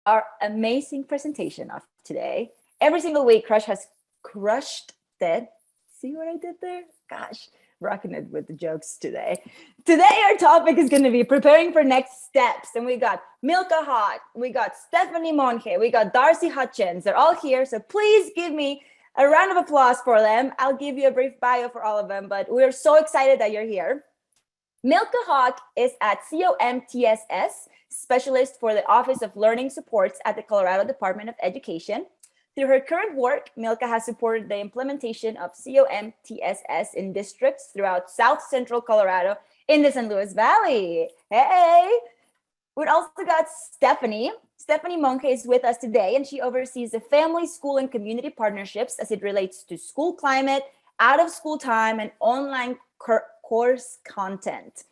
our amazing presentation of today. Every single week, Crush has crushed it. See what I did there? Gosh, rocking it with the jokes today. Today, our topic is going to be preparing for next steps. And we got Milka Hott, we got Stephanie Monge, we got Darcy Hutchins. They're all here. So please give me a round of applause for them. I'll give you a brief bio for all of them, but we're so excited that you're here. Milka Hott is at COMTSS, specialist for the Office of Learning Supports at the Colorado Department of Education. Through her current work, Milka has supported the implementation of COMTSS in districts throughout South Central Colorado in the San Luis Valley. Hey! We've also got Stephanie. Stephanie Monge is with us today, and she oversees the family, school, and community partnerships as it relates to school climate, out of school time, and online course content.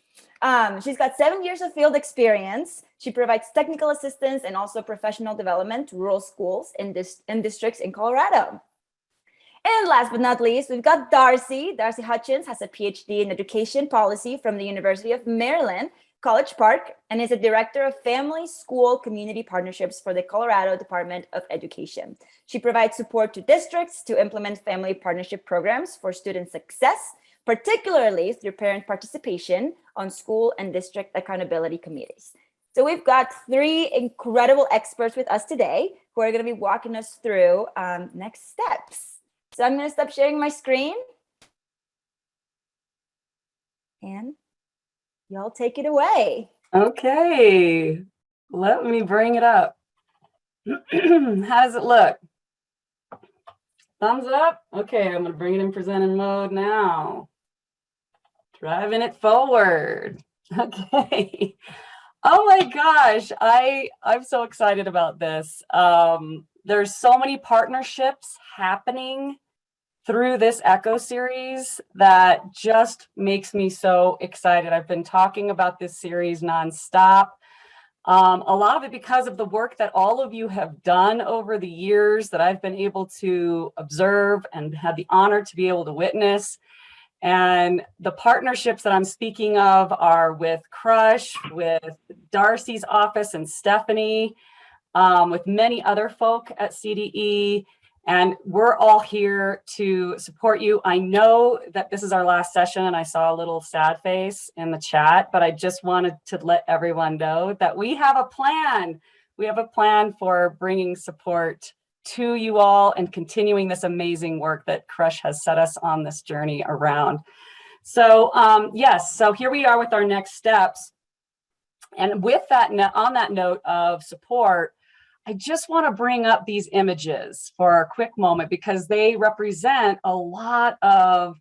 She's got 7 years of field experience. She provides technical assistance and also professional development to rural schools in districts in Colorado. And last but not least, we've got Darcy. Darcy Hutchins has a PhD in education policy from the University of Maryland, College Park, and is a director of family, school, community partnerships for the Colorado Department of Education. She provides support to districts to implement family partnership programs for student success, particularly through parent participation on school and district accountability committees. So we've got three incredible experts with us today who are going to be walking us through next steps. So I'm going to stop sharing my screen. And y'all take it away. Okay, let me bring it up. How does it look? Thumbs up? Okay, I'm going to bring it in presenting mode now. Driving it forward. Okay. Oh my gosh, I'm so excited about this. There's so many partnerships happening through this Echo series that just makes me so excited. I've been talking about this series nonstop. A lot of it because of the work that all of you have done over the years that I've been able to observe and had the honor to be able to witness. And the partnerships that I'm speaking of are with Crush, with Darcy's office and Stephanie, with many other folk at CDE. And we're all here to support you. I know that this is our last session and I saw a little sad face in the chat, but I just wanted to let everyone know that we have a plan. We have a plan for bringing support to you all and continuing this amazing work that Crush has set us on this journey around. So yes, so here we are with our next steps. And with that, on that note of support, I just want to bring up these images for a quick moment because they represent a lot of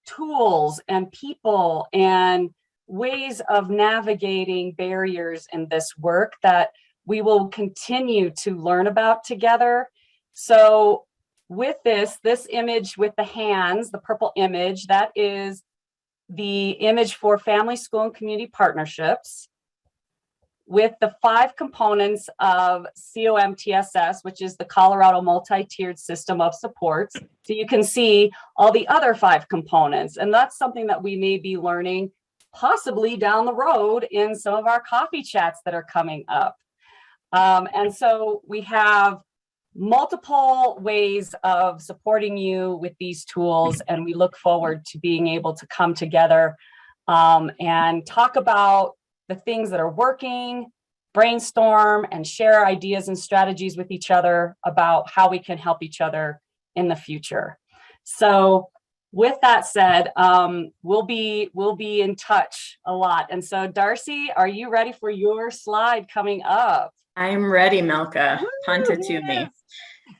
tools and people and ways of navigating barriers in this work that we will continue to learn about together. So with this image with the hands, the purple image, that is the image for family, school, and community partnerships with the 5 components of COMTSS, which is the Colorado multi-tiered system of supports. So you can see all the other 5 components, and that's something that we may be learning possibly down the road in some of our coffee chats that are coming up. And so we have multiple ways of supporting you with these tools, and we look forward to being able to come together and talk about the things that are working, brainstorm, and share ideas and strategies with each other about how we can help each other in the future. So with that said, we'll be in touch a lot. And so Darcy, are you ready for your slide coming up? I'm ready, Milka. Punt it to me.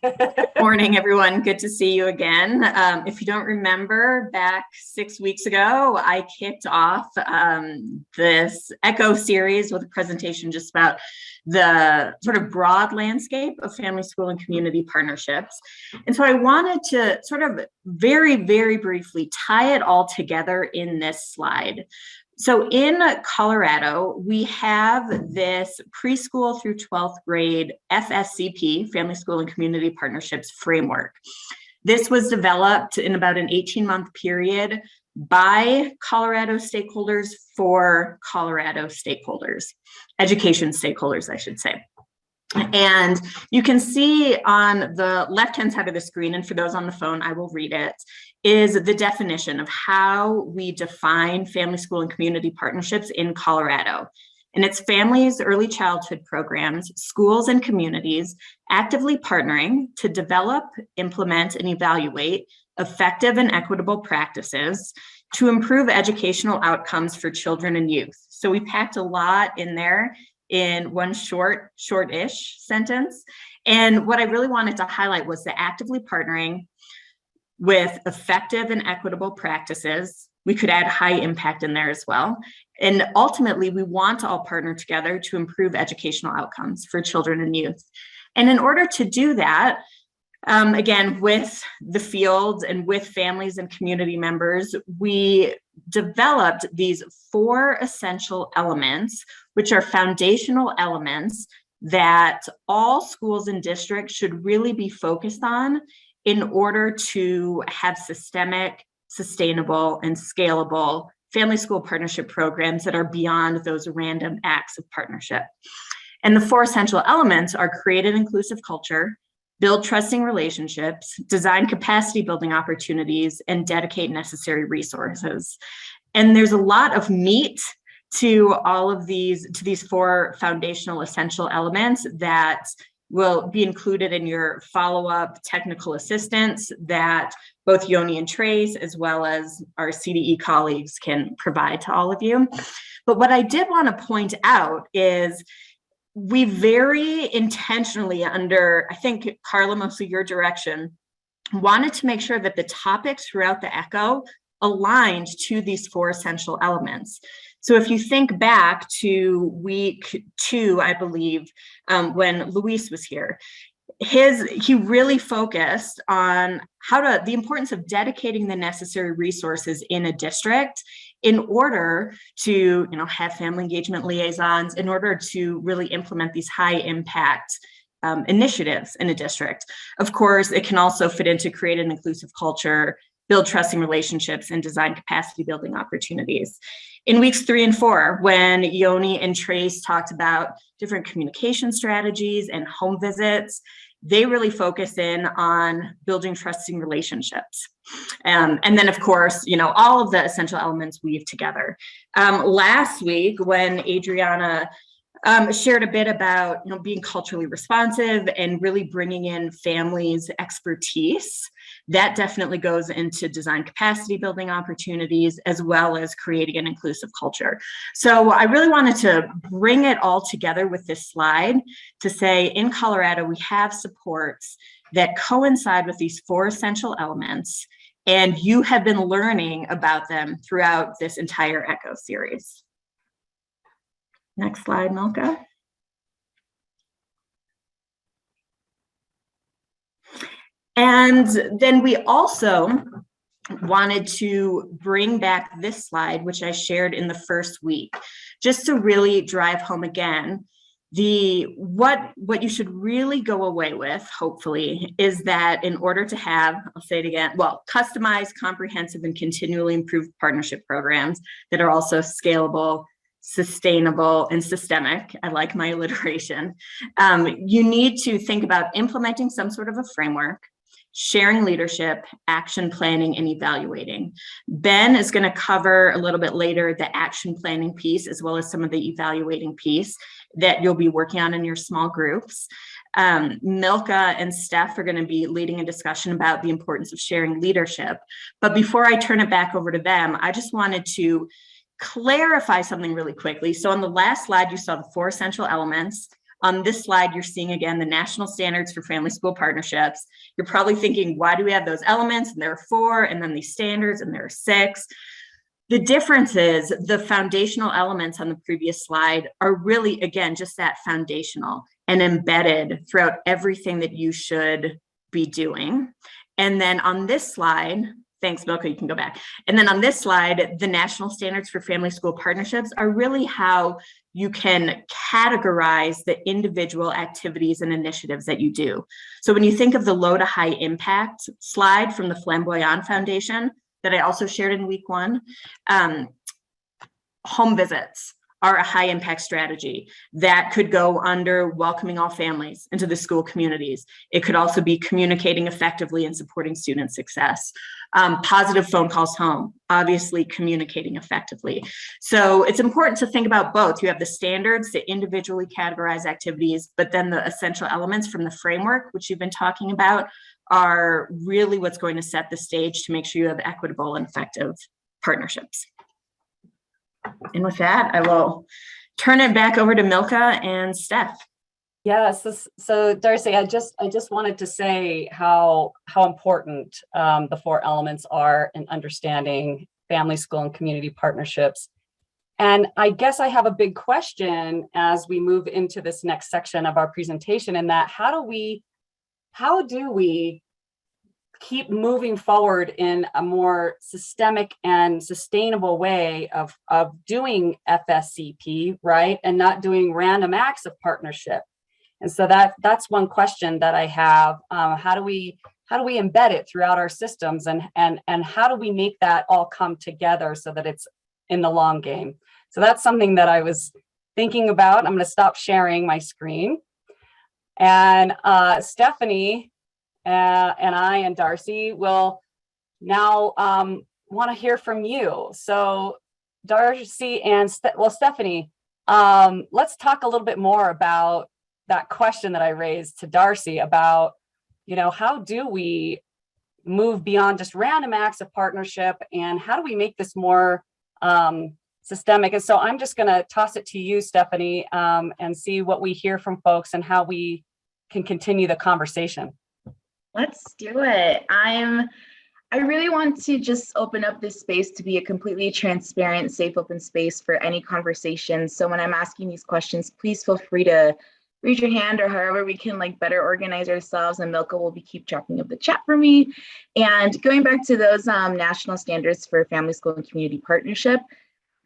Good morning, everyone. Good to see you again. If you don't remember, back 6 weeks ago, I kicked off this Echo series with a presentation just about the sort of broad landscape of family, school, and community partnerships. And so I wanted to sort of very, very briefly tie it all together in this slide. So in Colorado, we have this preschool through 12th grade FSCP, Family, School, and Community Partnerships framework. This was developed in about an 18-month period by Colorado stakeholders for Colorado stakeholders, education stakeholders, I should say. And you can see on the left-hand side of the screen, and for those on the phone, I will read it, is the definition of how we define family, school, and community partnerships in Colorado. And it's families, early childhood programs, schools, and communities actively partnering to develop, implement, and evaluate effective and equitable practices to improve educational outcomes for children and youth. So we packed a lot in there in one short-ish sentence. And what I really wanted to highlight was the actively partnering with effective and equitable practices. We could add high impact in there as well. And ultimately, we want to all partner together to improve educational outcomes for children and youth. And in order to do that, again, with the field and with families and community members, we developed these 4 essential elements, which are foundational elements that all schools and districts should really be focused on in order to have systemic, sustainable, and scalable family school partnership programs that are beyond those random acts of partnership. And the 4 essential elements are create an inclusive culture, build trusting relationships, design capacity building opportunities, and dedicate necessary resources. And there's a lot of meat to all of these 4 foundational essential elements that will be included in your follow-up technical assistance that both Yoni and Trace, as well as our CDE colleagues, can provide to all of you. But what I did want to point out is we very intentionally, under, I think, Carla, mostly your direction, wanted to make sure that the topics throughout the ECHO aligned to these 4 essential elements. So if you think back to week 2, I believe, when Luis was here, he really focused on the importance of dedicating the necessary resources in a district in order to, have family engagement liaisons, in order to really implement these high impact initiatives in a district. Of course, it can also fit into create an inclusive culture, build trusting relationships, and design capacity building opportunities. In weeks 3 and 4, when Yoni and Trace talked about different communication strategies and home visits, they really focus in on building trusting relationships. And then, of course, all of the essential elements weave together. Last week, when Adriana shared a bit about being culturally responsive and really bringing in families' expertise, that definitely goes into design capacity building opportunities as well as creating an inclusive culture. So I really wanted to bring it all together with this slide to say in Colorado we have supports that coincide with these 4 essential elements, and you have been learning about them throughout this entire ECHO series. Next slide, Milka. And then we also wanted to bring back this slide, which I shared in the first week, just to really drive home again what you should really go away with, hopefully, is that in order to have, I'll say it again, customized, comprehensive, and continually improved partnership programs that are also scalable, sustainable, and systemic. I like my alliteration. You need to think about implementing some sort of a framework, sharing leadership, action planning, and evaluating. Ben is going to cover a little bit later the action planning piece, as well as some of the evaluating piece that you'll be working on in your small groups. Milka and Steph are going to be leading a discussion about the importance of sharing leadership. But before I turn it back over to them, I just wanted to clarify something really quickly. So on the last slide, you saw the 4 essential elements. On this slide, you're seeing again the national standards for family school partnerships. You're probably thinking, why do we have those elements? And there are 4, and then these standards, and there are 6. The difference is the foundational elements on the previous slide are really, again, just that foundational and embedded throughout everything that you should be doing. And then on this slide, thanks, Milka, you can go back. And then on this slide, the national standards for family school partnerships are really how you can categorize the individual activities and initiatives that you do. So when you think of the low to high impact slide from the Flamboyant Foundation that I also shared in week 1, home visits are a high impact strategy that could go under welcoming all families into the school communities. It could also be communicating effectively and supporting student success. Positive phone calls home, obviously communicating effectively. So it's important to think about both. You have the standards that individually categorize activities, but then the essential elements from the framework, which you've been talking about, are really what's going to set the stage to make sure you have equitable and effective partnerships. And with that, I will turn it back over to Milka and Steph. Yes. So Darcy, I just wanted to say how important the 4 elements are in understanding family, school, and community partnerships. And I guess I have a big question as we move into this next section of our presentation, in that how do we keep moving forward in a more systemic and sustainable way of doing FSCP, right? And not doing random acts of partnership. And so that's one question that I have. How do we embed it throughout our systems, and how do we make that all come together so that it's in the long game? So that's something that I was thinking about. I'm going to stop sharing my screen. And Stephanie and I and Darcy will now want to hear from you. So Darcy and Stephanie, let's talk a little bit more about that question that I raised to Darcy about, how do we move beyond just random acts of partnership, and how do we make this more systemic? And so I'm just going to toss it to you, Stephanie, and see what we hear from folks and how we can continue the conversation. Let's do it. I really want to just open up this space to be a completely transparent, safe, open space for any conversation. So when I'm asking these questions, please feel free to raise your hand, or however we can better organize ourselves, and Milka will keep tracking of the chat for me. And going back to those national standards for family, school, and community partnership,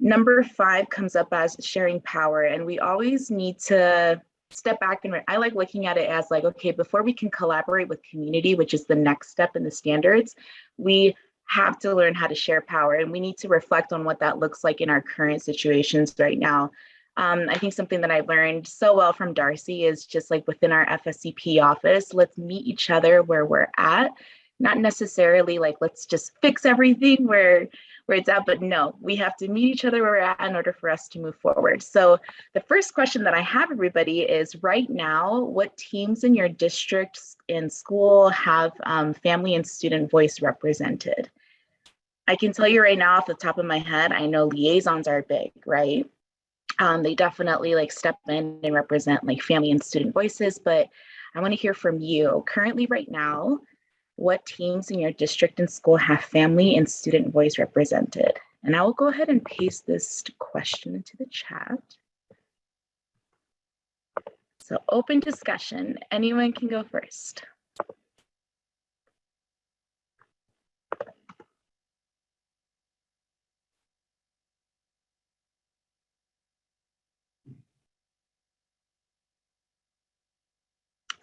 number 5 comes up as sharing power. And we always need to step back, and I like looking at it as okay, before we can collaborate with community, which is the next step in the standards, we have to learn how to share power, and we need to reflect on what that looks like in our current situations right now. I think something that I've learned so well from Darcy is just within our FSCP office, let's meet each other where we're at, not necessarily let's just fix everything where it's at, but no, we have to meet each other where we're at in order for us to move forward. So the first question that I have, everybody, is right now, what teams in your district and school have family and student voice represented? I can tell you right now off the top of my head, I know liaisons are big, right? They definitely step in and represent family and student voices, but I want to hear from you. Currently right now, what teams in your district and school have family and student voice represented? And I will go ahead and paste this question into the chat. So open discussion, anyone can go first.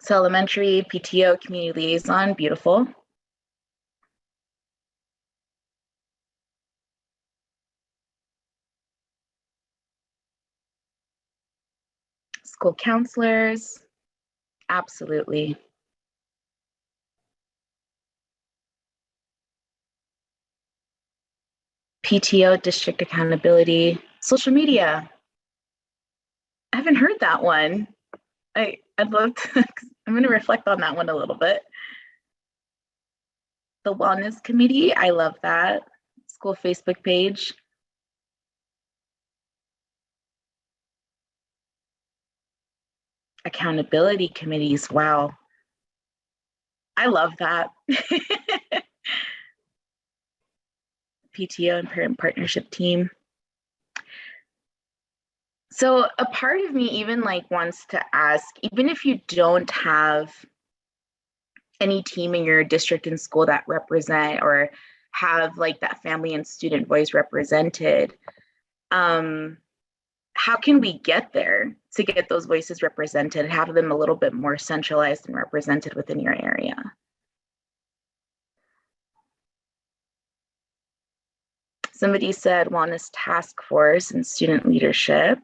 So elementary, PTO, community liaison, beautiful. School counselors, absolutely. PTO, district accountability, social media. I haven't heard that one. I'd love to, I'm going to reflect on that one a little bit. The wellness committee, I love that. School Facebook page. Accountability committees, wow. I love that. PTO and parent partnership team. So a part of me even wants to ask, even if you don't have any team in your district and school that represent or have that family and student voice represented, how can we get there to get those voices represented, have them a little bit more centralized and represented within your area? Somebody said wellness task force and student leadership,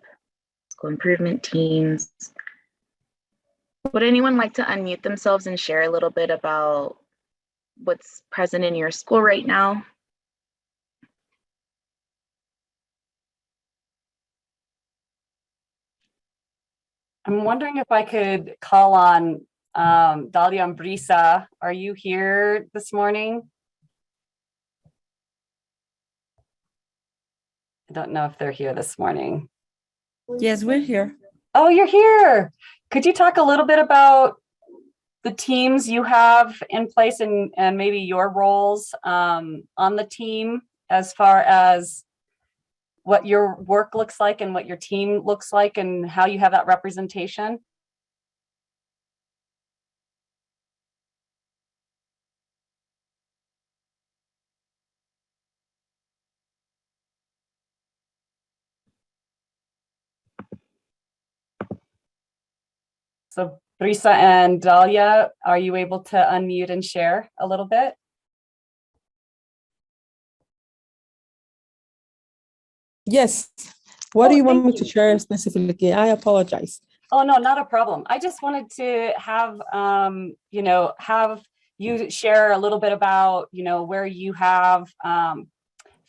school improvement teams. Would anyone like to unmute themselves and share a little bit about what's present in your school right now? I'm wondering if I could call on Dalia and Brisa. Are you here this morning? I don't know if they're here this morning. Yes, we're here. Oh, you're here. Could you talk a little bit about the teams you have in place and maybe your roles on the team as far as what your work looks like and what your team looks like and how you have that representation? So Brisa and Dalia, are you able to unmute and share a little bit? Yes. What do you want thank me to share specifically? I apologize. Oh, no, not a problem. I just wanted to have, have you share a little bit about, where you have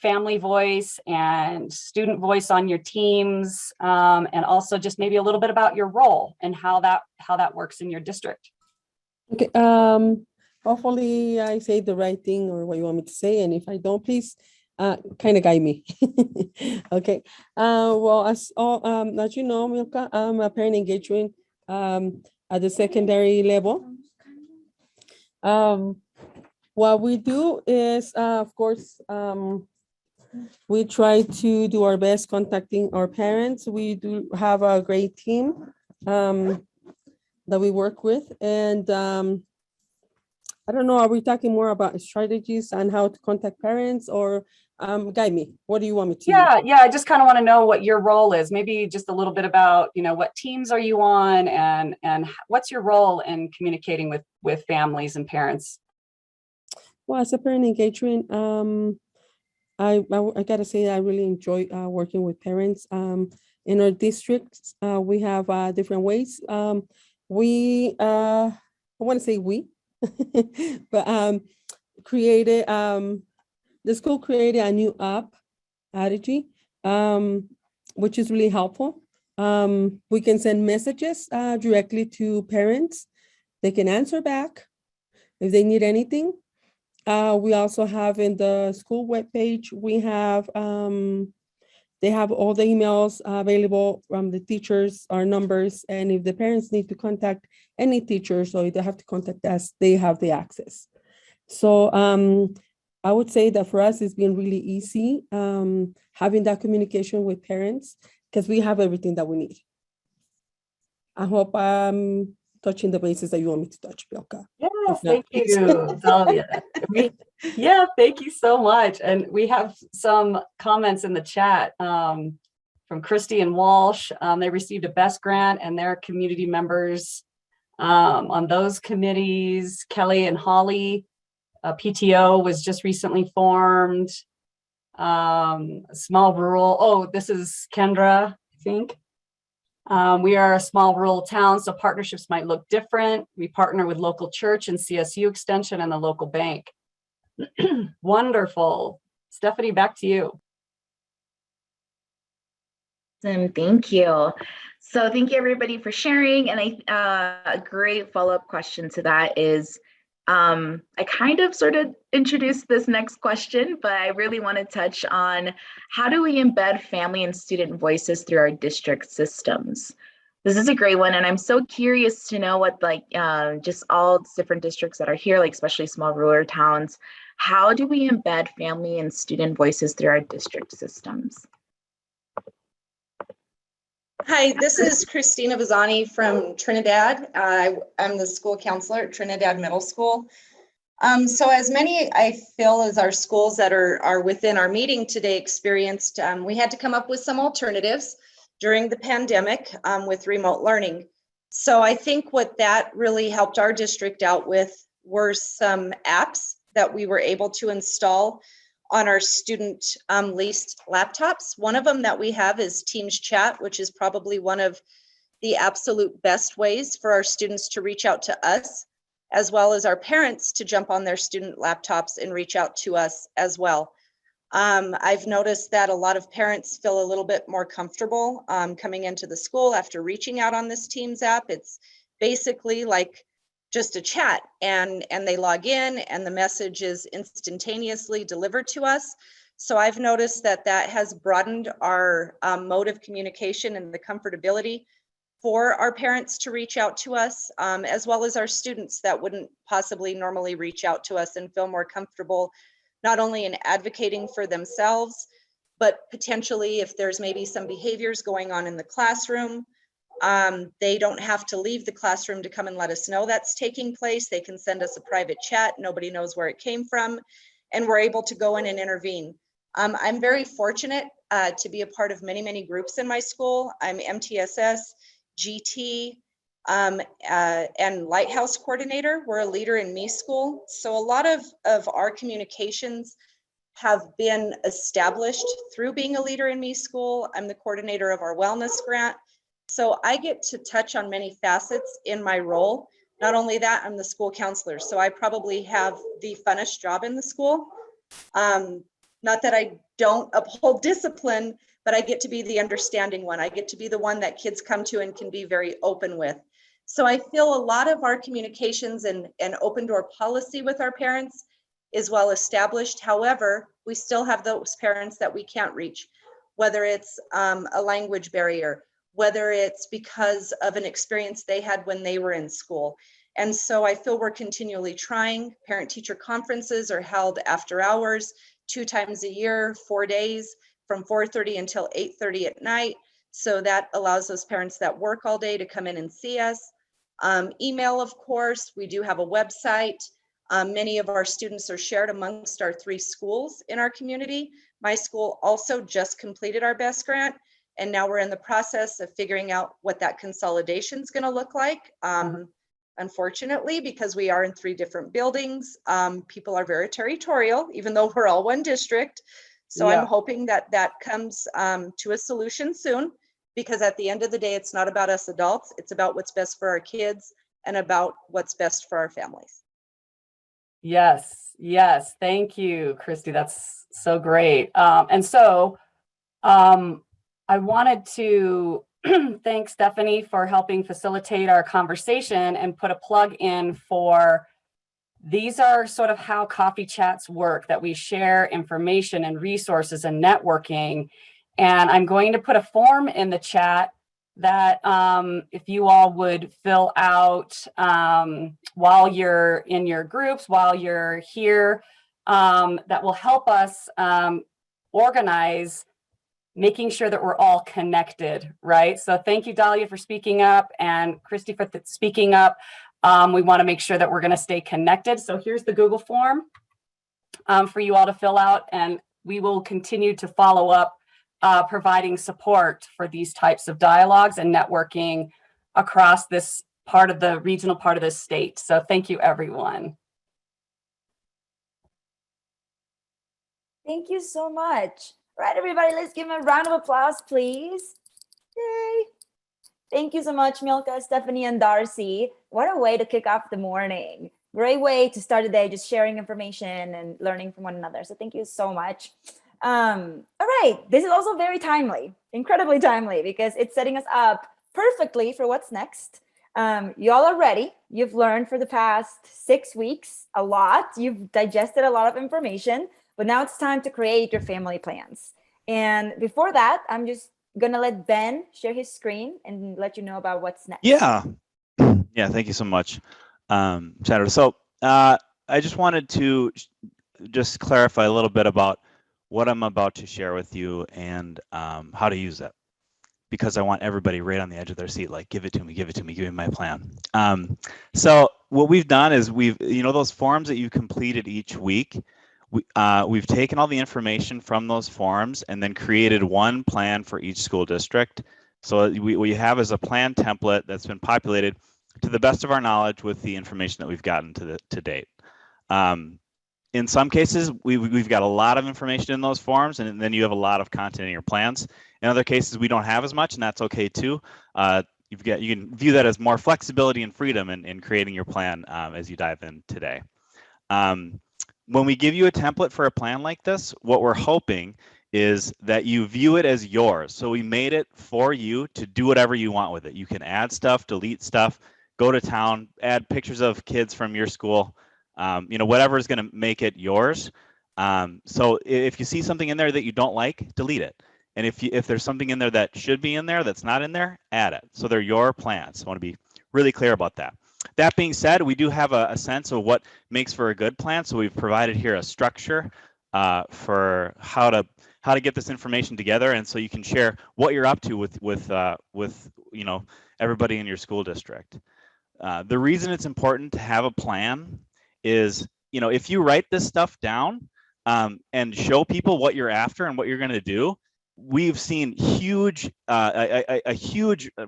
family voice and student voice on your teams, and also just maybe a little bit about your role and how that works in your district. Okay. Hopefully I say the right thing or what you want me to say. And if I don't, please kind of guide me. Okay. Well, as you know, Milka, I'm a parent engagement at the secondary level. What we do is, of course, we try to do our best contacting our parents. We do have a great team that we work with. And I don't know, are we talking more about strategies and how to contact parents, or guide me? What do you want me to? Yeah. I just kind of want to know what your role is. Maybe just a little bit about, what teams are you on and what's your role in communicating with families and parents? Well, as a parent engagement, I gotta say I really enjoy working with parents. In our district, we have different ways. I want to say we, but created the school created a new app, Adigi, which is really helpful. We can send messages directly to parents. They can answer back if they need anything. We also have in the school webpage, we have, they have all the emails available from the teachers, our numbers, and if the parents need to contact any teachers or they have to contact us, they have the access. So I would say that for us, it's been really easy having that communication with parents because we have everything that we need. I hope I'm touching the bases that you want me to touch, Bielka. Yes, thank you, Dalia. Thank you so much. And we have some comments in the chat from Christy and Walsh. They received a BEST grant and their community members on those committees. Kelly and Holly, PTO was just recently formed. Small rural, this is Kendra, I think. We are a small rural town, so partnerships might look different. We partner with local church and CSU Extension and the local bank. Wonderful. Stephanie, back to you. Awesome, thank you. So thank you everybody for sharing. And a great follow-up question to that is, I kind of sort of introduced this next question, but I really want to touch on how do we embed family and student voices through our district systems? This is a great one, and I'm so curious to know what just all different districts that are here, like especially small rural towns, how do we embed family and student voices through our district systems? Hi, this is Christina Vazani from Trinidad. I'm the school counselor at Trinidad Middle School. So as many, I feel, as our schools that are within our meeting today experienced, we had to come up with some alternatives during the pandemic with remote learning. So I think what that really helped our district out with were some apps that we were able to install on our student leased laptops. One of them that we have is Teams Chat, which is probably one of the absolute best ways for our students to reach out to us, as well as our parents to jump on their student laptops and reach out to us as well. I've noticed that a lot of parents feel a little bit more comfortable coming into the school after reaching out on this Teams app. It's basically like just a chat, and they log in and the message is instantaneously delivered to us. So I've noticed that that has broadened our mode of communication and the comfortability for our parents to reach out to us, as well as our students that wouldn't possibly normally reach out to us and feel more comfortable, not only in advocating for themselves, but potentially if there's maybe some behaviors going on in the classroom, they don't have to leave the classroom to come and let us know that's taking place. They can send us a private chat. Nobody knows where it came from, and we're able to go in and intervene. I'm very fortunate to be a part of many, many groups in my school. I'm MTSS, GT, and Lighthouse Coordinator. We're a Leader in Me school. So a lot of our communications have been established through being a Leader in Me school. I'm the coordinator of our wellness grant. So I get to touch on many facets in my role. Not only that, I'm the school counselor. So I probably have the funnest job in the school. Not that I don't uphold discipline, but I get to be the understanding one. I get to be the one that kids come to and can be very open with. So I feel a lot of our communications and open door policy with our parents is well established. However, we still have those parents that we can't reach, whether it's a language barrier, whether it's because of an experience they had when they were in school. And so I feel we're continually trying. Parent-teacher conferences are held after hours, 2 times a year, 4 days, from 4:30 until 8:30 at night. So that allows those parents that work all day to come in and see us. Email, of course, we do have a website. Many of our students are shared amongst our 3 schools in our community. My school also just completed our BEST grant, and now we're in the process of figuring out what that consolidation is going to look like. Unfortunately, because we are in 3 different buildings, people are very territorial, even though we're all one district. So Yeah. I'm hoping that that comes to a solution soon, because at the end of the day, it's not about us adults. It's about what's best for our kids and about what's best for our families. Yes, yes. Thank you, Christy. That's so great. And so I wanted to thank Stephanie for helping facilitate our conversation and put a plug in for, these are sort of how coffee chats work, that we share information and resources and networking. And I'm going to put a form in the chat that if you all would fill out while you're in your groups, while you're here, that will help us organize making sure that we're all connected, right? So thank you, Dahlia, for speaking up, and Christy for speaking up. We want to make sure that we're going to stay connected. So here's the Google form for you all to fill out, and we will continue to follow up providing support for these types of dialogues and networking across this part of the regional part of the state. So thank you, everyone. Thank you so much. All right, everybody, let's give them a round of applause, please. Yay. Thank you so much, Milka, Stephanie, and Darcy. What a way to kick off the morning. Great way to start the day, just sharing information and learning from one another. So thank you so much. All right, this is also very timely, incredibly timely, because it's setting us up perfectly for what's next. You all are ready. You've learned for the past 6 weeks a lot. You've digested a lot of information, but now it's time to create your family plans. And before that, I'm just gonna let Ben share his screen and let you know about what's next. Yeah, thank you so much, Senator. So I just wanted to just clarify a little bit about what I'm about to share with you and how to use it, because I want everybody right on the edge of their seat, like, give it to me, give me my plan. So what we've done is those forms that you completed each week, we've taken all the information from those forms and then created one plan for each school district. So what you have is a plan template that's been populated to the best of our knowledge with the information that we've gotten to date. in some cases, we've got a lot of information in those forms, and then you have a lot of content in your plans. In other cases, we don't have as much, and that's okay too. You can view that as more flexibility and freedom in creating your plan as you dive in today. When we give you a template for a plan like this, what we're hoping is that you view it as yours. So we made it for you to do whatever you want with it. You can add stuff, delete stuff, go to town, add pictures of kids from your school, whatever is going to make it yours. So if you see something in there that you don't like, delete it. And if there's something in there that should be in there that's not in there, add it. So they're your plans. I want to be really clear about that. That being said, we do have a sense of what makes for a good plan. So we've provided here a structure for how to get this information together, and so you can share what you're up to with everybody in your school district. The reason it's important to have a plan is, if you write this stuff down and show people what you're after and what you're going to do, we've seen huge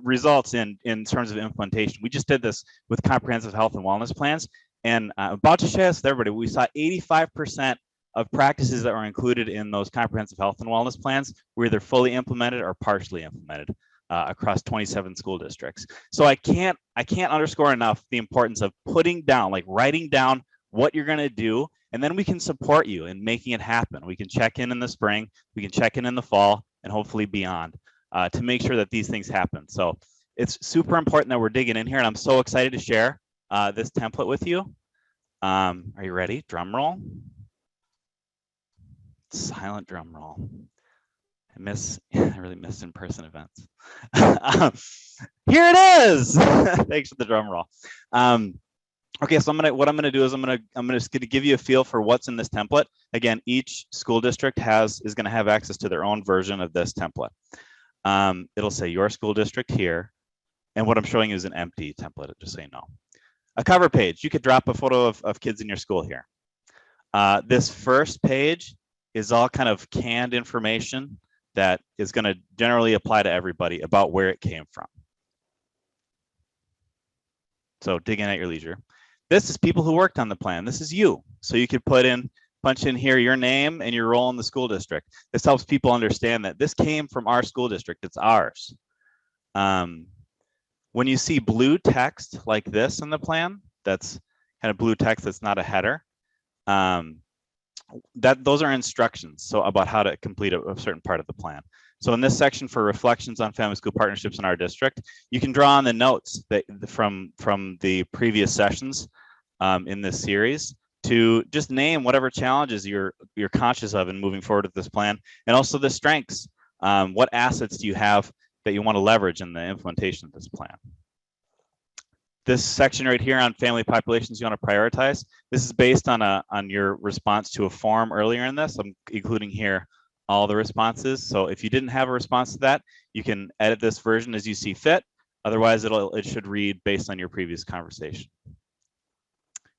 results in terms of implementation. We just did this with comprehensive health and wellness plans, and about to share this with everybody. We saw 85% of practices that were included in those comprehensive health and wellness plans were either fully implemented or partially implemented across 27 school districts. So I can't underscore enough the importance of putting down, writing down what you're going to do, and then we can support you in making it happen. We can check in the spring, we can check in the fall, and hopefully beyond to make sure that these things happen. So it's super important that we're digging in here, and I'm so excited to share this template with you. Are you ready? Drum roll. Silent drum roll. I really miss in-person events. Here it is. Thanks for the drum roll. Okay, so what I'm gonna do is I'm just gonna give you a feel for what's in this template. Again, each school district is gonna have access to their own version of this template. It'll say your school district here, and what I'm showing you is an empty template, just so you know. A cover page, you could drop a photo of kids in your school here. This first page is all kind of canned information that is going to generally apply to everybody about where it came from. So dig in at your leisure. This is people who worked on the plan. This is you. So you could punch in here your name and your role in the school district. This helps people understand that this came from our school district. It's ours. When you see blue text like this in the plan, that's kind of blue text that's not a header, those are instructions about how to complete a certain part of the plan. So in this section for reflections on family school partnerships in our district, you can draw on the notes from the previous sessions in this series to just name whatever challenges you're conscious of in moving forward with this plan, and also the strengths. What assets do you have that you want to leverage in the implementation of this plan? This section right here on family populations you want to prioritize, this is based on your response to a form earlier in this. I'm including here all the responses. So if you didn't have a response to that, you can edit this version as you see fit. Otherwise, it should read based on your previous conversation.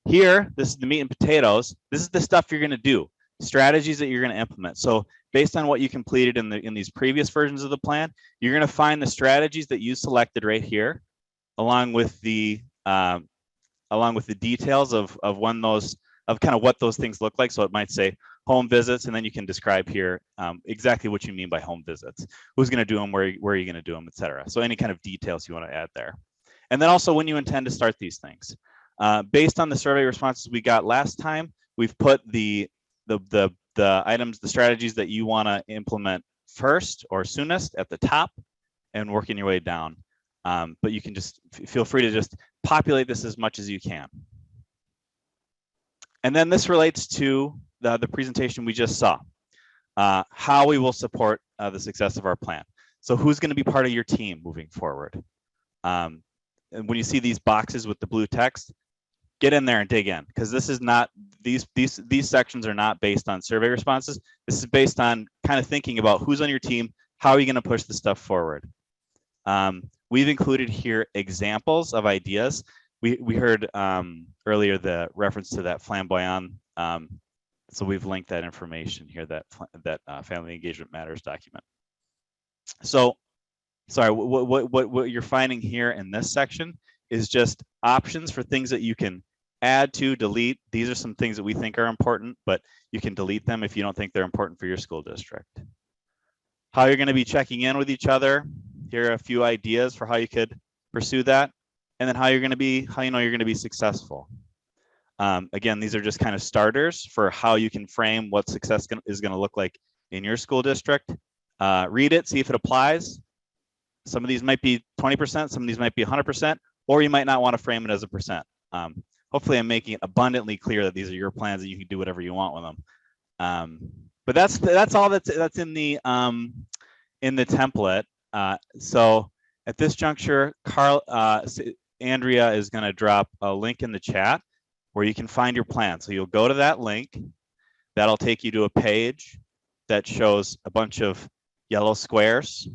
Here, this is the meat and potatoes. This is the stuff you're going to do, strategies that you're going to implement. So based on what you completed in these previous versions of the plan, you're going to find the strategies that you selected right here, along with the details of kind of what those things look like. So it might say home visits, and then you can describe here exactly what you mean by home visits. Who's going to do them, where are you going to do them, etc. So any kind of details you want to add there. And then also when you intend to start these things. Based on the survey responses we got last time, we've put the items, the strategies that you want to implement first or soonest at the top, and working your way down. But you can just feel free to just populate this as much as you can. And then this relates to the presentation we just saw, how we will support the success of our plan. So who's going to be part of your team moving forward? And when you see these boxes with the blue text, get in there and dig in, because this is not, these sections are not based on survey responses. This is based on kind of thinking about who's on your team, how are you going to push the stuff forward. We've included here examples of ideas. We heard earlier the reference to that flamboyant, so we've linked that information here, that Family Engagement Matters document. So, sorry, what you're finding here in this section is just options for things that you can add to, delete. These are some things that we think are important, but you can delete them if you don't think they're important for your school district. How you're going to be checking in with each other. Here are a few ideas for how you could pursue that. And then how you know you're going to be successful. Again, these are just kind of starters for how you can frame what success is going to look like in your school district. Read it, see if it applies. Some of these might be 20%, some of these might be 100%, or you might not want to frame it as a percent. Hopefully I'm making it abundantly clear that these are your plans and you can do whatever you want with them. But that's all that's in the template. So at this juncture, Andrea is going to drop a link in the chat where you can find your plan. So you'll go to that link. That'll take you to a page that shows a bunch of yellow squares.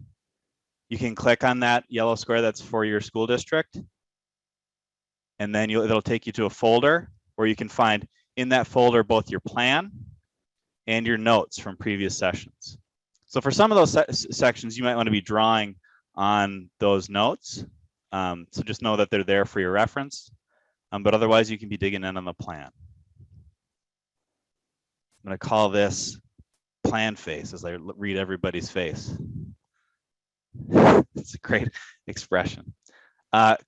You can click on that yellow square that's for your school district. And then it'll take you to a folder where you can find in that folder both your plan and your notes from previous sessions. So for some of those sections, you might want to be drawing on those notes. So just know that they're there for your reference. But otherwise, you can be digging in on the plan. I'm going to call this plan face as I read everybody's face. It's a great expression.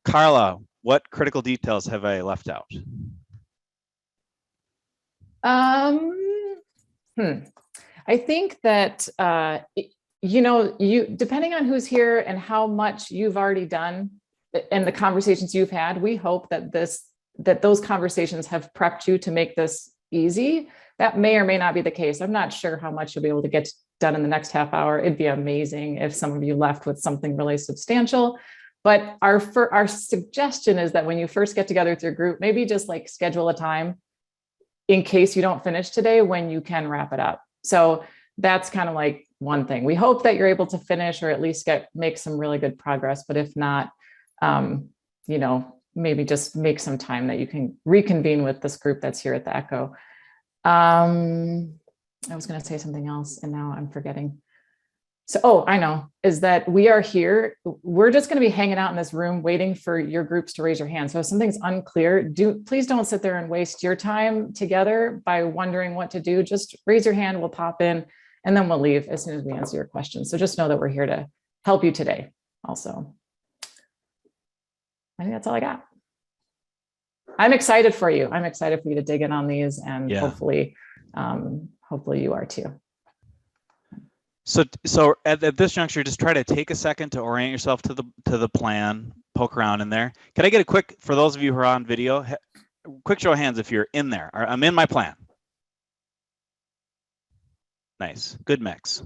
Carla, what critical details have I left out? I think that, depending on who's here and how much you've already done and the conversations you've had, we hope that those conversations have prepped you to make this easy. That may or may not be the case. I'm not sure how much you'll be able to get done in the next half hour. It'd be amazing if some of you left with something really substantial. But our suggestion is that when you first get together with your group, maybe just like schedule a time in case you don't finish today when you can wrap it up. So that's kind of like one thing. We hope that you're able to finish or at least make some really good progress. But if not, maybe just make some time that you can reconvene with this group that's here at the Echo. I was going to say something else and now I'm forgetting. So, I know, is that we are here. We're just going to be hanging out in this room waiting for your groups to raise your hand. So if something's unclear, please don't sit there and waste your time together by wondering what to do. Just raise your hand, we'll pop in, and then we'll leave as soon as we answer your questions. So just know that we're here to help you today also. I think that's all I got. I'm excited for you. I'm excited for you to dig in on these and hopefully you are too. So at this juncture, just try to take a second to orient yourself to the plan, poke around in there. Can I get a quick, for those of you who are on video, quick show of hands if you're in there? I'm in my plan. Nice, good mix.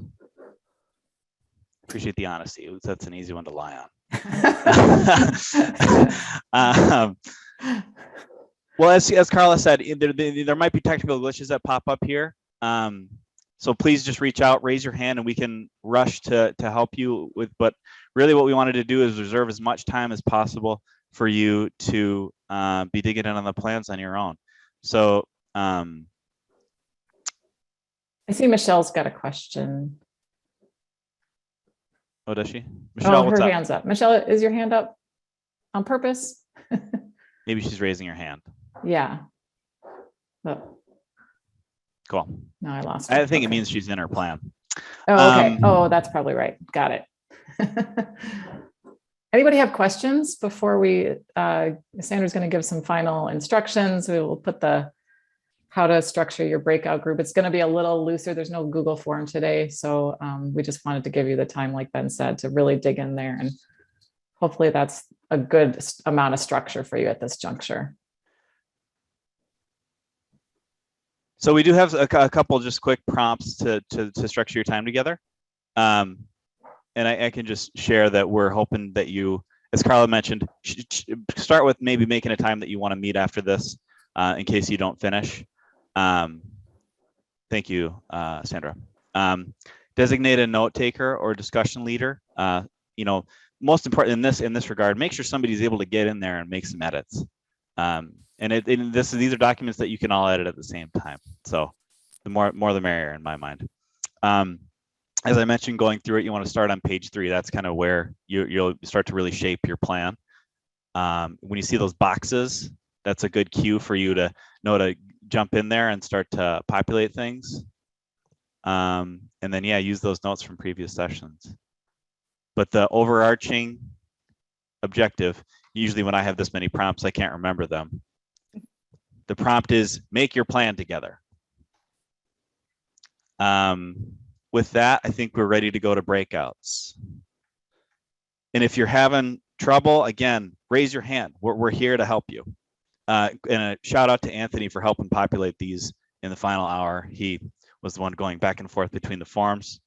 Appreciate the honesty. That's an easy one to lie on. Well, as Carla said, there might be technical glitches that pop up here. So please just reach out, raise your hand, and we can rush to help you with. But really what we wanted to do is reserve as much time as possible for you to be digging in on the plans on your own. So I see Michelle's got a question. Oh, does she? Michelle, her hand's up. Michelle, is your hand up on purpose? Maybe she's raising her hand. Yeah. Oh. Cool. No, I lost her. I think it means she's in her plan. Oh, okay. That's probably right. Got it. Anybody have questions before Sandra's going to give some final instructions. We will put how to structure your breakout group. It's going to be a little looser. There's no Google form today. So we just wanted to give you the time, like Ben said, to really dig in there. And hopefully that's a good amount of structure for you at this juncture. So we do have a couple just quick prompts to structure your time together. And I can just share that we're hoping that you, as Carla mentioned, start with maybe making a time that you want to meet after this in case you don't finish. Thank you, Sandra. Designate a note taker or discussion leader. Most important in this regard, make sure somebody's able to get in there and make some edits. These are documents that you can all edit at the same time. So the more the merrier in my mind. As I mentioned, going through it, you want to start on page 3. That's kind of where you'll start to really shape your plan. When you see those boxes, that's a good cue for you to know to jump in there and start to populate things. And then, yeah, use those notes from previous sessions. But the overarching objective, usually when I have this many prompts, I can't remember them. The prompt is make your plan together. With that, I think we're ready to go to breakouts. And if you're having trouble, again, raise your hand. We're here to help you. And a shout out to Anthony for helping populate these in the final hour. He was the one going back and forth between the forms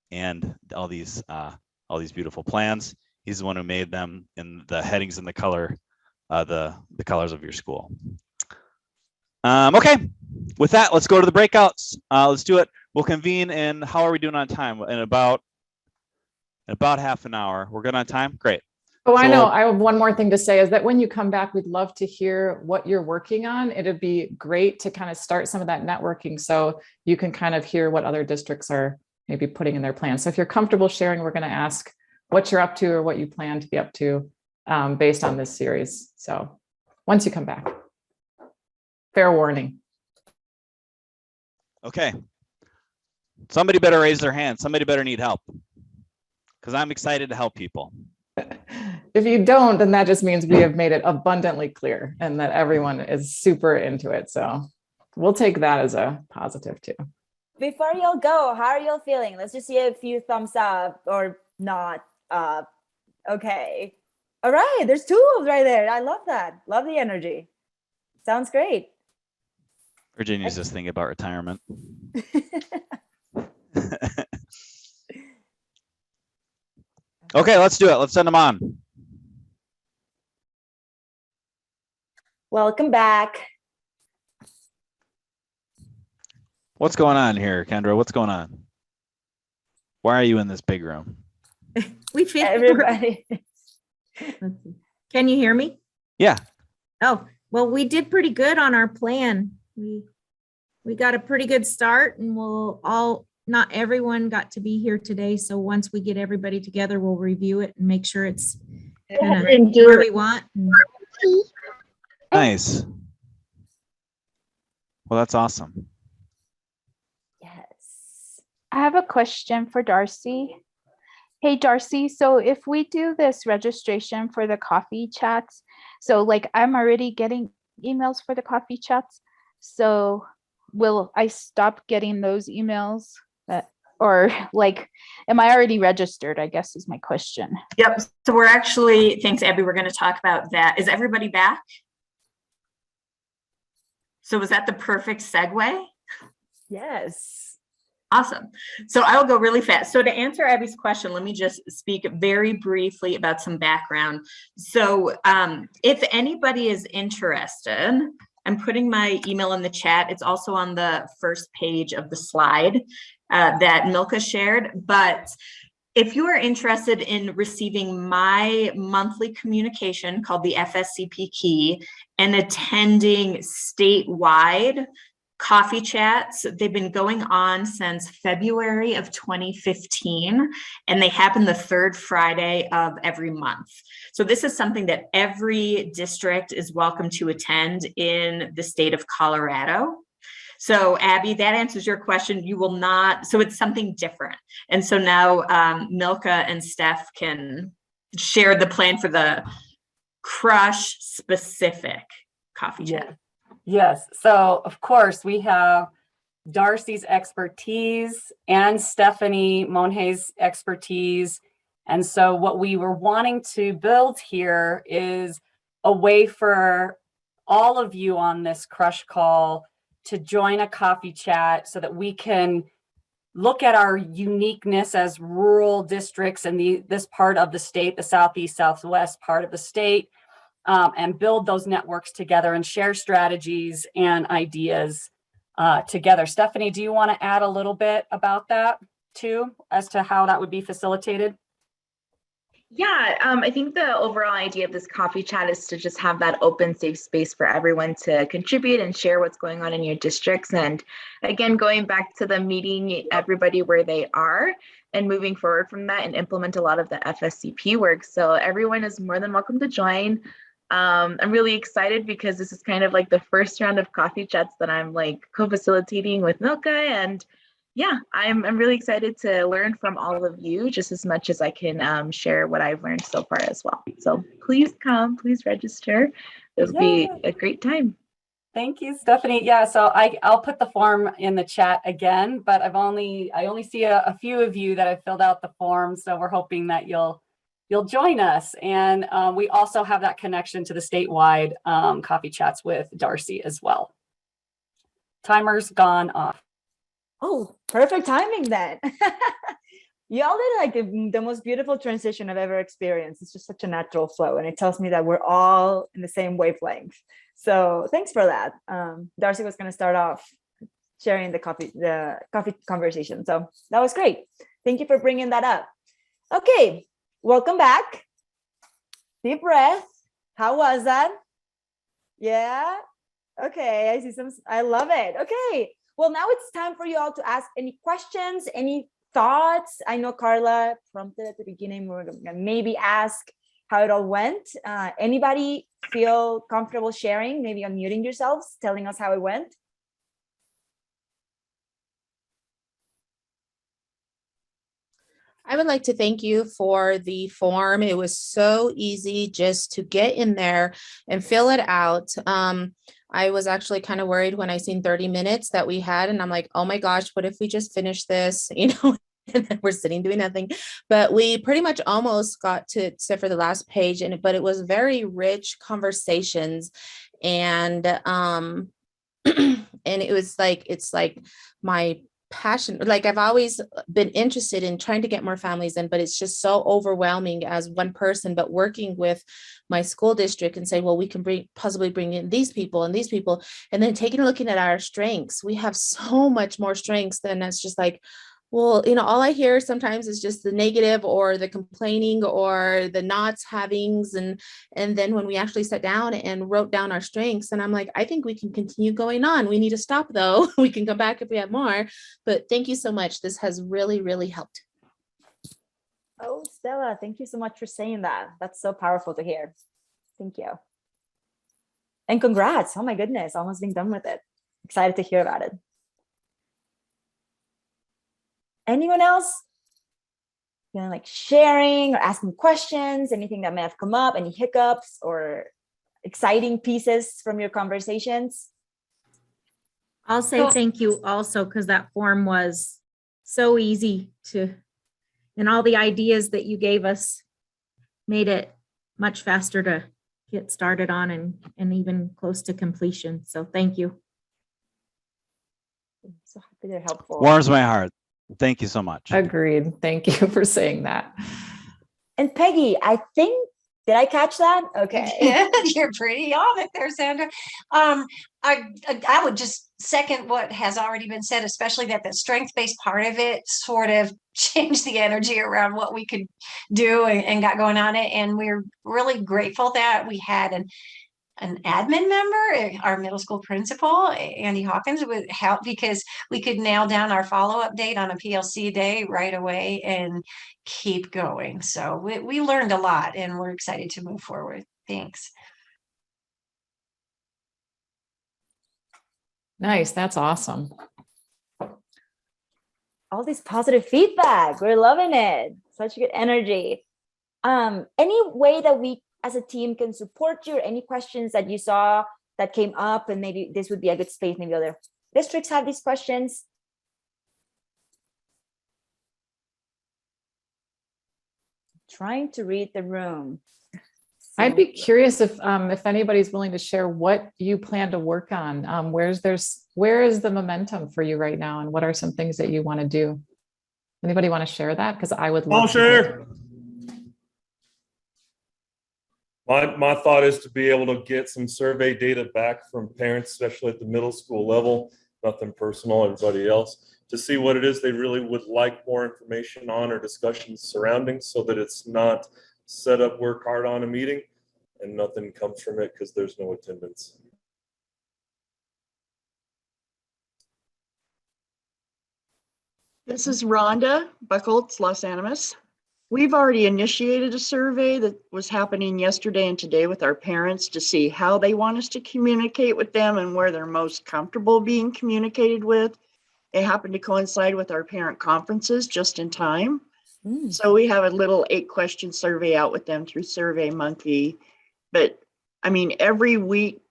and all these beautiful plans. He's the one who made them in the headings and the color, the colors of your school. Okay, with that, let's go to the breakouts. Let's do it. We'll convene in, how are we doing on time? In about half an hour. We're good on time? Great. Oh, I know. I have one more thing to say is that when you come back, we'd love to hear what you're working on. It'd be great to kind of start some of that networking so you can kind of hear what other districts are maybe putting in their plans. So if you're comfortable sharing, we're going to ask what you're up to or what you plan to be up to based on this series. So once you come back, fair warning. Okay. Somebody better raise their hand. Somebody better need help because I'm excited to help people. If you don't, then that just means we have made it abundantly clear and that everyone is super into it. So we'll take that as a positive too. Before y'all go, how are y'all feeling? Let's just see a few thumbs up or not. Okay. All right. There's 2 right there. I love that. Love the energy. Sounds great. Virginia's just thinking about retirement. Okay, let's do it. Let's send them on. Welcome back. What's going on here, Kendra? What's going on? Why are you in this big room? We fit Everybody. Can you hear me? Yeah. Oh, well, we did pretty good on our plan. We got a pretty good start, and not everyone got to be here today. So once we get everybody together, we'll review it and make sure it's kind of where we want. Nice. Well, that's awesome. Yes. I have a question for Darcy. Hey, Darcy, so if we do this registration for the coffee chats, so like I'm already getting emails for the coffee chats, so will I stop getting those emails? Or like, am I already registered, I guess is my question. Yep. So we're actually, thanks, Abby, we're going to talk about that. Is everybody back? So was that the perfect segue? Yes. Awesome. So I will go really fast. So to answer Abby's question, let me just speak very briefly about some background. So if anybody is interested, I'm putting my email in the chat. It's also on the first page of the slide that Milka shared. But if you are interested in receiving my monthly communication called the FSCP Key and attending statewide coffee chats, they've been going on since February of 2015, and they happen the 3rd Friday of every month. So this is something that every district is welcome to attend in the state of Colorado. So Abby, that answers your question. You will not, so it's something different. And so now Milka and Steph can share the plan for the Crush specific coffee chat. Yes. So of course we have Darcy's expertise and Stephanie Monhe's expertise. And so what we were wanting to build here is a way for all of you on this Crush call to join a coffee chat so that we can look at our uniqueness as rural districts in this part of the state, the Southeast, Southwest part of the state, and build those networks together and share strategies and ideas together. Stephanie, do you want to add a little bit about that too, as to how that would be facilitated? Yeah, I think the overall idea of this coffee chat is to just have that open, safe space for everyone to contribute and share what's going on in your districts. And again, going back to the meeting everybody where they are and moving forward from that and implement a lot of the FSCP work. So everyone is more than welcome to join. I'm really excited because this is kind of like the first round of coffee chats that I'm like co-facilitating with Milka. And yeah, I'm really excited to learn from all of you just as much as I can share what I've learned so far as well. So please come, please register. It'll be a great time. Thank you, Stephanie. Yeah, so I'll put the form in the chat again, but I only see a few of you that have filled out the form, so we're hoping that you'll join us. And we also have that connection to the statewide coffee chats with Darcy as well. Timer's gone off. Oh, perfect timing then. Y'all did like the most beautiful transition I've ever experienced. It's just such a natural flow, and it tells me that we're all in the same wavelength. So thanks for that. Darcy was going to start off sharing the coffee conversation. So that was great. Thank you for bringing that up. Okay, welcome back. Deep breath. How was that? Yeah. Okay, I see some. I love it. Okay. Well, now it's time for you all to ask any questions, any thoughts. I know Carla prompted at the beginning. We're gonna maybe ask how it all went. Anybody feel comfortable sharing? Maybe unmuting yourselves, telling us how it went. I would like to thank you for the form. It was so easy just to get in there and fill it out. I was actually kind of worried when I seen 30 minutes that we had, and I'm like, oh my gosh, what if we just finish this, and then we're sitting doing nothing. But we pretty much almost got to, except for the last page, but it was very rich conversations. And and it was like, it's like my passion. Like, I've always been interested in trying to get more families in, but it's just so overwhelming as one person. But working with my school district and say, well, we can possibly bring in these people, and then taking a look at our strengths. We have so much more strengths than that's just like, well, all I hear sometimes is just the negative or the complaining or the nots, havings. And then when we actually sat down and wrote down our strengths, and I'm like, I think we can continue going on. We need to stop though. We can come back if we have more, but thank you so much. This has really, really helped. Oh, Stella, thank you so much for saying that. That's so powerful to hear. Thank you. And congrats. Oh my goodness, almost being done with it. Excited to hear about it. Anyone else? Like sharing or asking questions, anything that may have come up, any hiccups or exciting pieces from your conversations? I'll say thank you also, because that form was so easy and all the ideas that you gave us made it much faster to get started on and even close to completion. So thank you. I'm so happy they're helpful. Warms my heart. Thank you so much. Agreed. Thank you for saying that. And Peggy, I think, did I catch that? Okay. Yeah, you're pretty on it there, Sandra. I would just second what has already been said, especially that the strength-based part of it sort of changed the energy around what we could do and got going on it. And we're really grateful that we had an admin member, our middle school principal, Andy Hawkins, would help because we could nail down our follow-up date on a PLC day right away and keep going. So we learned a lot, and we're excited to move forward. Thanks. Nice. That's awesome. All this positive feedback. We're loving it. Such good energy. Any way that we as a team can support you, or any questions that you saw that came up, and maybe this would be a good space, maybe other districts have these questions? Trying to read the room. I'd be curious if anybody's willing to share what you plan to work on. Where is the momentum for you right now, and what are some things that you want to do? Anybody want to share that? Because I would love to share. My thought is to be able to get some survey data back from parents, especially at the middle school level, nothing personal, everybody else, to see what it is they really would like more information on or discussions surrounding, so that it's not set up, work hard on a meeting and nothing comes from it because there's no attendance. This is Rhonda Buckholz, Los Animas. We've already initiated a survey that was happening yesterday and today with our parents to see how they want us to communicate with them and where they're most comfortable being communicated with. It happened to coincide with our parent conferences just in time. So we have a little 8-question survey out with them through SurveyMonkey. But I mean, every week,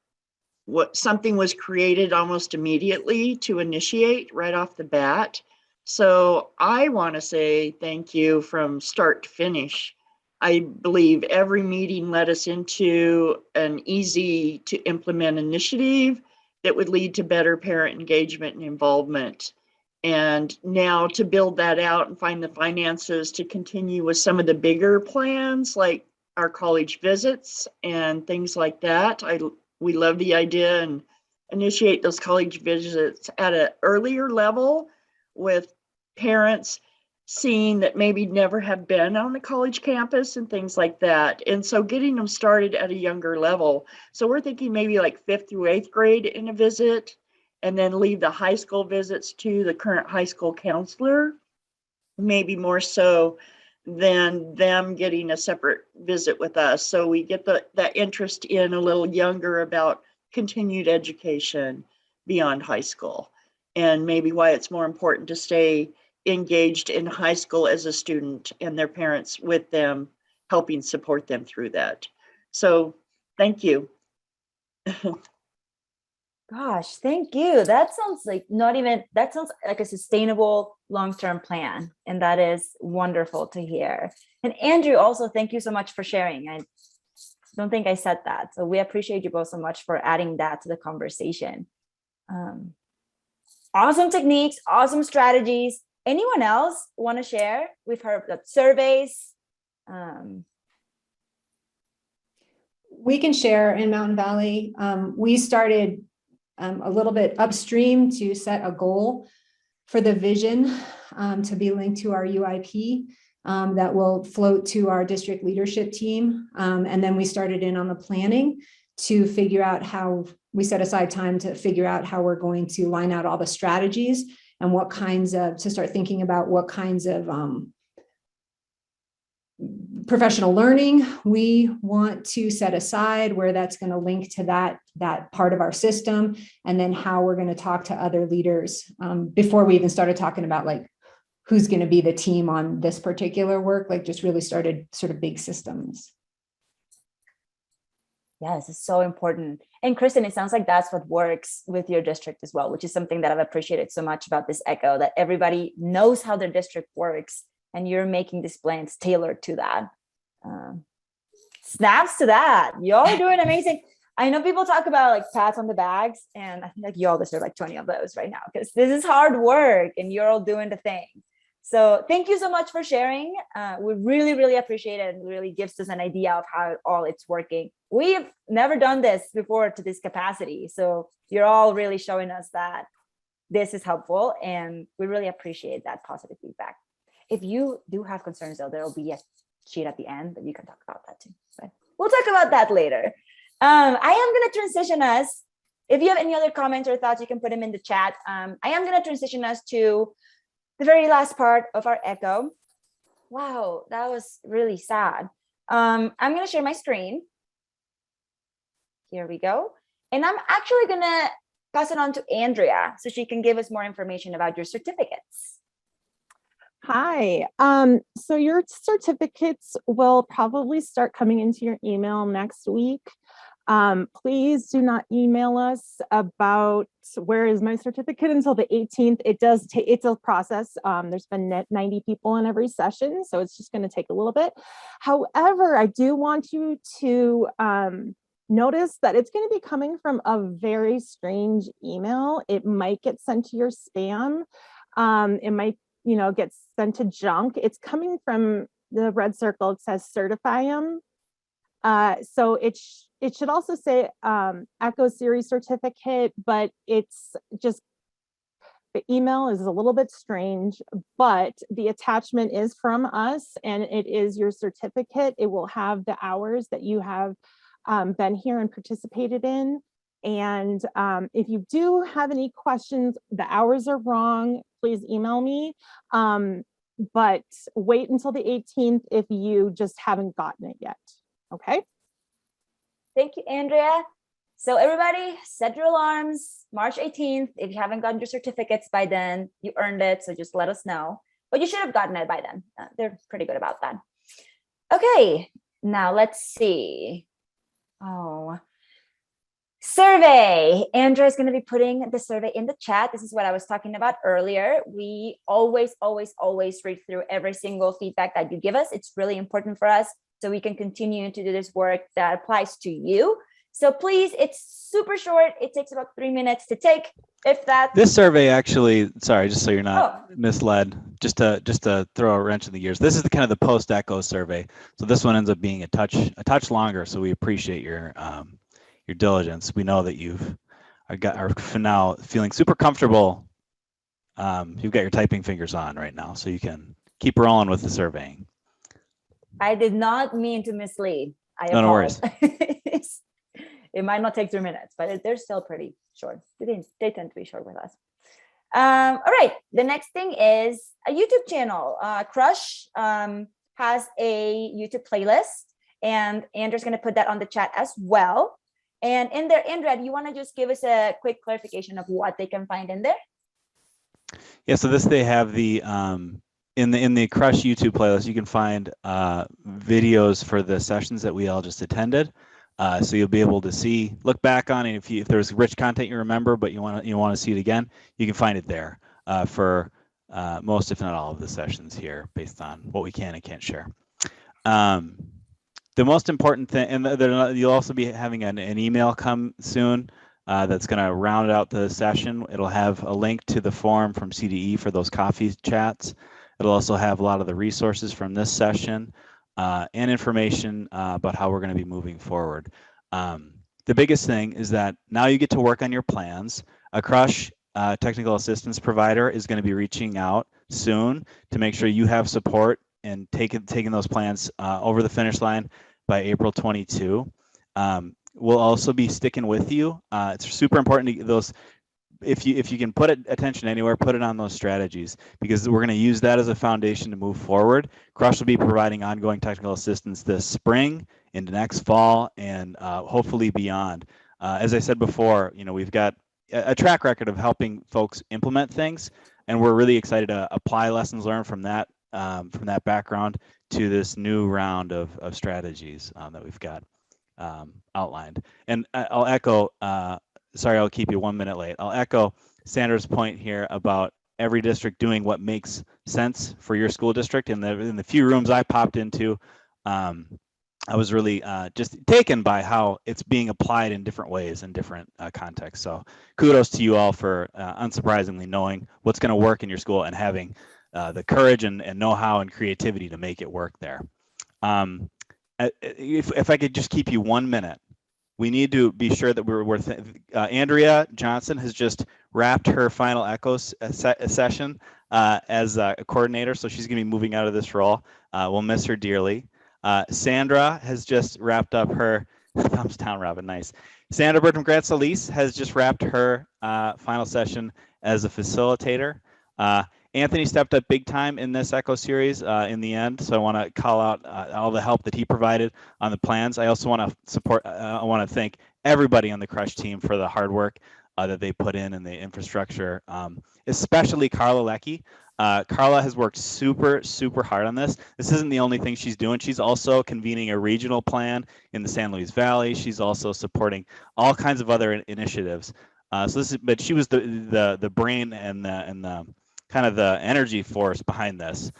something was created almost immediately to initiate right off the bat. So I want to say thank you from start to finish. I believe every meeting led us into an easy to implement initiative that would lead to better parent engagement and involvement. And now to build that out and find the finances to continue with some of the bigger plans, like our college visits and things like that. We love the idea and initiate those college visits at an earlier level with parents seeing that maybe never have been on the college campus and things like that. And so getting them started at a younger level. So we're thinking maybe like 5th through 8th grade in a visit, and then leave the high school visits to the current high school counselor, maybe more so than them getting a separate visit with us. So we get that interest in a little younger about continued education beyond high school, and maybe why it's more important to stay engaged in high school as a student and their parents with them, helping support them through that. So thank you. Gosh, thank you. That sounds like that sounds like a sustainable long-term plan. And that is wonderful to hear. And Andrew, also, thank you so much for sharing. I don't think I said that. So we appreciate you both so much for adding that to the conversation. Awesome techniques, awesome strategies. Anyone else want to share? We've heard that surveys. We can share in Mountain Valley. We started a little bit upstream to set a goal for the vision to be linked to our UIP that will float to our district leadership team. And then we started in on the planning to figure out how we set aside time to figure out how we're going to line out all the strategies and what kinds of, to start thinking about what kinds of professional learning we want to set aside, where that's going to link to that part of our system, and then how we're going to talk to other leaders before we even started talking about like who's going to be the team on this particular work, like just really started sort of big systems. Yes, it's so important. And Kristen, it sounds like that's what works with your district as well, which is something that I've appreciated so much about this ECHO, that everybody knows how their district works and you're making these plans tailored to that. Snaps to that. Y'all are doing amazing. I know people talk about like pats on the bags, and I think like y'all deserve like 20 of those right now, because this is hard work and you're all doing the thing. So thank you so much for sharing. We really, really appreciate it. And it really gives us an idea of how all it's working. We've never done this before to this capacity. So you're all really showing us that this is helpful, and we really appreciate that positive feedback. If you do have concerns though, there will be a sheet at the end that you can talk about that too. But we'll talk about that later. I am going to transition us. If you have any other comments or thoughts, you can put them in the chat. I am going to transition us to the very last part of our ECHO. Wow, that was really sad. I'm going to share my screen. Here we go. And I'm actually going to pass it on to Andrea so she can give us more information about your certificates. Hi. So your certificates will probably start coming into your email next week. Please do not email us about where is my certificate until the 18th. It's a process. There's been 90 people in every session, so it's just going to take a little bit. However, I do want you to notice that it's going to be coming from a very strange email. It might get sent to your spam. It might gets sent to junk. It's coming from the red circle. It says Certifium. So it should also say ECHO Series certificate, but it's just, the email is a little bit strange, but the attachment is from us and it is your certificate. It will have the hours that you have been here and participated in. And if you do have any questions, the hours are wrong, please email me. but wait until the 18th if you just haven't gotten it yet. Okay. Thank you, Andrea. So everybody set your alarms, March 18th. If you haven't gotten your certificates by then, you earned it. So just let us know, but you should have gotten it by then. They're pretty good about that. Okay, now let's see. Oh, survey. Andrea is going to be putting the survey in the chat. This is what I was talking about earlier. We always read through every single feedback that you give us. It's really important for us so we can continue to do this work that applies to you. So please, it's super short. It takes about 3 minutes to take, if that. This survey actually, sorry, just so you're not misled, just to throw a wrench in the gears. This is the kind of the post-echo survey. So this one ends up being a touch longer. So we appreciate your diligence. We know that are now feeling super comfortable. You've got your typing fingers on right now, so you can keep rolling with the surveying. I did not mean to mislead. No worries. It might not take 3 minutes, but they're still pretty short. They tend to be short with us. All right. The next thing is a YouTube channel. Crush has a YouTube playlist, and Andrew's going to put that on the chat as well. And in there, Andrea, do you want to just give us a quick clarification of what they can find in there? Yeah. So they have the in the Crush YouTube playlist, you can find videos for the sessions that we all just attended. So you'll be able to look back on it. If there's rich content you remember, but you want to see it again, you can find it there for most, if not all, of the sessions here, based on what we can and can't share. The most important thing, and you'll also be having an email come soon that's going to round out the session. It'll have a link to the form from CDE for those coffee chats. It'll also have a lot of the resources from this session and information about how we're going to be moving forward. The biggest thing is that now you get to work on your plans. A Crush technical assistance provider is going to be reaching out soon to make sure you have support and taking those plans over the finish line by April 22. We'll also be sticking with you. It's super important to those. If you can put attention anywhere, put it on those strategies, because we're going to use that as a foundation to move forward. Crush will be providing ongoing technical assistance this spring, into next fall, and hopefully beyond. As I said before, we've got a track record of helping folks implement things, and we're really excited to apply lessons learned from that background to this new round of strategies that we've got outlined. And I'll echo. Sorry, I'll keep you 1 minute late. I'll echo Sandra's point here about every district doing what makes sense for your school district. In the few rooms I popped into, I was really just taken by how it's being applied in different ways in different contexts. So kudos to you all for unsurprisingly knowing what's going to work in your school and having the courage and know-how and creativity to make it work there. If I could just keep you 1 minute. We need to be sure that Andrea Johnson has just wrapped her final echo session as a coordinator, so she's going to be moving out of this role. We'll miss her dearly. Sandra has just wrapped up her thumbs down, Robin. Nice. Sandra Bertram-Gratz-Elise has just wrapped her final session as a facilitator. Anthony stepped up big time in this Echo series in the end, so I want to call out all the help that he provided on the plans. I also want to I want to thank everybody on the Crush team for the hard work that they put in the infrastructure, especially Carla Leckie. Carla has worked super hard on this. This isn't the only thing she's doing. She's also convening a regional plan in the San Luis Valley. She's also supporting all kinds of other initiatives. But she was the brain and the kind of the energy force behind this.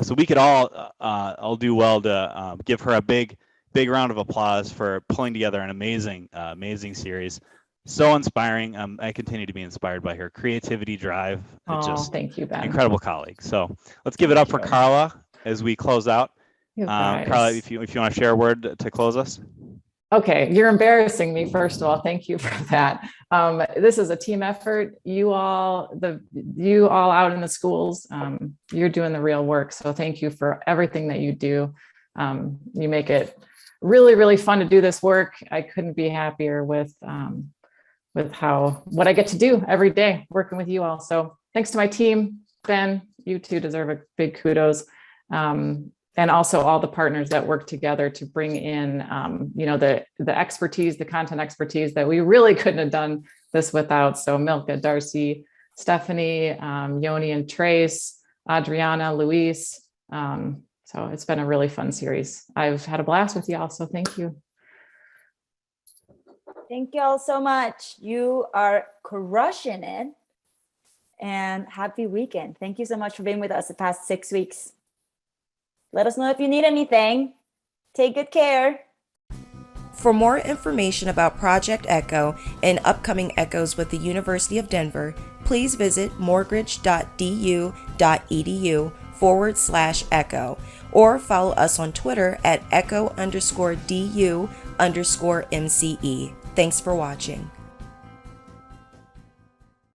So we could all do well to give her a big round of applause for pulling together an amazing series. So inspiring. I continue to be inspired by her creativity, drive. Just thank you, Ben. Incredible colleague. So let's give it up for Carla as we close out. Carla, if you want to share a word to close us. Okay, you're embarrassing me, first of all. Thank you for that. This is a team effort. You all out in the schools, you're doing the real work. So thank you for everything that you do. You make it really fun to do this work. I couldn't be happier with what I get to do every day working with you all. So thanks to my team. Ben, you two deserve a big kudos. And also all the partners that work together to bring in, the expertise, the content expertise that we really couldn't have done this without. So Milka, Darcy, Stephanie, Yoni and Trace, Adriana, Luis. So it's been a really fun series. I've had a blast with y'all, so thank you. Thank you all so much. You are crushing it. And happy weekend. Thank you so much for being with us the past 6 weeks. Let us know if you need anything. Take good care. For more information about Project Echo and upcoming Echoes with the University of Denver, please visit mortgage.du.edu/echo or follow us on Twitter at echo_du_MCE. Thanks for watching.